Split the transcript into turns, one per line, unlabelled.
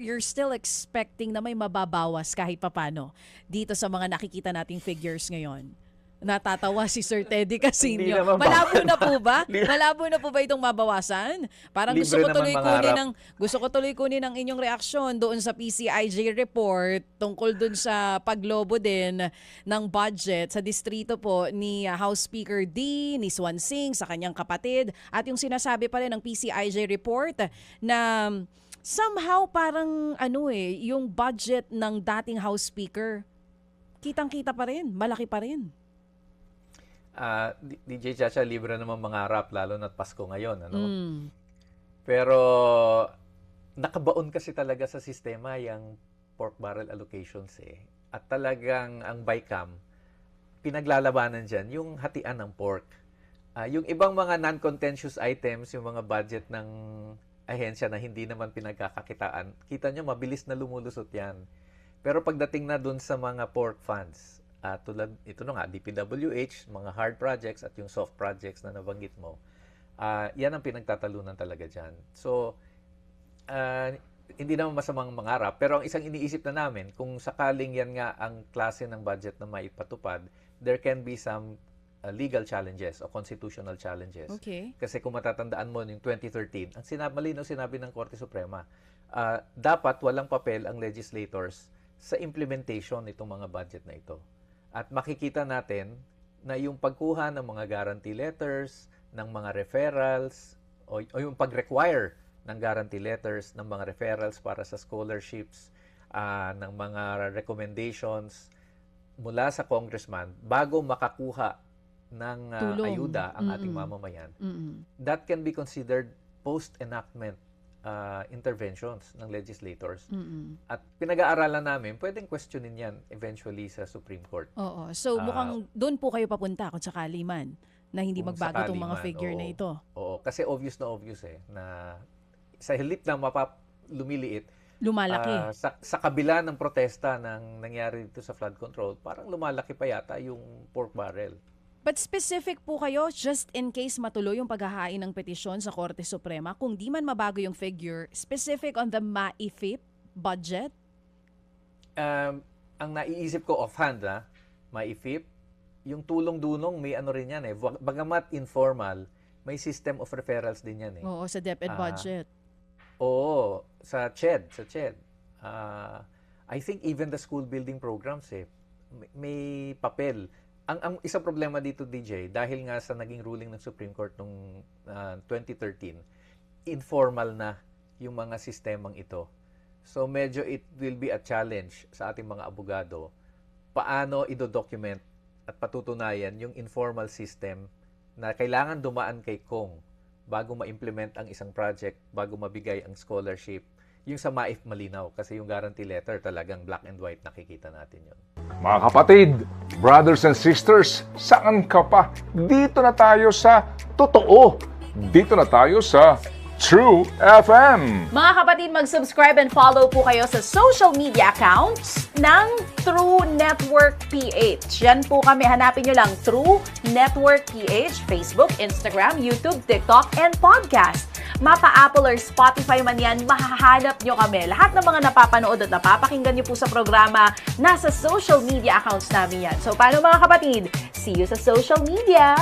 you're still expecting na may mababawas kahit papano dito sa mga nakikita nating figures ngayon? Natatawa si Sir Teddy Casino.
Hindi naman
Malabo na po ba?
Li-
Malabo na po ba itong mabawasan? Parang
Libre naman mangarap.
gusto ko tuloy kunin ang inyong reaksyon doon sa PCIJ report tungkol doon sa paglobo din ng budget sa distrito po ni House Speaker D, ni Swan Singh sa kanyang kapatid, at yung sinasabi pa rin ng PCIJ report na somehow parang yung budget ng dating House Speaker kitang-kita pa rin, malaki pa rin.
DJ Chacha, libre naman mangarap, lalo na't Pasko ngayon. Ano?
Mm.
Pero nakabaon kasi talaga sa sistema yung pork barrel allocations eh. At talagang ang BICAM, pinaglalabanan dyan yung hatian ng pork. Yung ibang mga non-contentious items, yung mga budget ng ahensya na hindi naman pinagkakakitaan, kita nyo, mabilis na lumulusot yan. Pero pagdating na dun sa mga pork funds, tulad ito na nga, DPWH, mga hard projects at yung soft projects na nabanggit mo, yan ang pinagtatalunan talaga dyan. So, hindi naman masamang mangarap, pero ang isang iniisip na namin, kung sakaling yan nga ang klase ng budget na maipatupad, there can be some legal challenges o constitutional challenges.
Okay.
Kasi kung matatandaan mo yung 2013, ang malinaw sinabi ng Korte Suprema, dapat walang papel ang legislators sa implementation nitong mga budget na ito. At makikita natin na yung pagkuha ng mga guarantee letters, ng mga referrals, o yung pag-require ng guarantee letters, ng mga referrals para sa scholarships, ng mga recommendations mula sa congressman bago makakuha ng ayuda ang ating mamamayan. That can be considered post-enactment interventions ng legislators. At pinag-aaralan namin, pwedeng questionin yan eventually sa Supreme Court.
Oo. So mukhang doon po kayo papunta kung sakali man na hindi
Kung
magbago
sakali
itong mga
man,
figure na ito.
Oo, kasi obvious na sa halip na lumiliit,
Lumalaki.
sa kabila ng protesta ng nangyari dito sa flood control, parang lumalaki pa yata yung pork barrel.
But specific po kayo, just in case matuloy yung paghahain ng petisyon sa Korte Suprema, kung di man mabago yung figure, specific on the MAIFIP budget?
Ang naiisip ko offhand, MAIFIP, yung tulong-dunong, may ano rin yan eh. Bagamat informal, may system of referrals din yan eh.
Oo, sa DepEd budget.
Oo, sa CHED. I think even the school building programs may papel. Ang isang problema dito, DJ, dahil nga sa naging ruling ng Supreme Court noong 2013, informal na yung mga sistemang ito. So medyo it will be a challenge sa ating mga abogado paano ido-document at patutunayan yung informal system na kailangan dumaan kay Kong bago ma-implement ang isang project, bago mabigay ang scholarship. Yung sa MAIF malinaw kasi yung guarantee letter talagang black and white, nakikita natin yun.
Mga kapatid, brothers and sisters, saan ka pa? Dito na tayo sa totoo. Dito na tayo sa True FM.
Mga kapatid, mag-subscribe and follow po kayo sa social media accounts ng True Network PH. Yan po kami, hanapin nyo lang True Network PH, Facebook, Instagram, YouTube, TikTok, and podcast. Mapa Apple or Spotify man yan, mahahanap nyo kami. Lahat ng mga napapanood at napapakinggan nyo po sa programa, nasa social media accounts namin yan. So, paano mga kapatid? See you sa social media!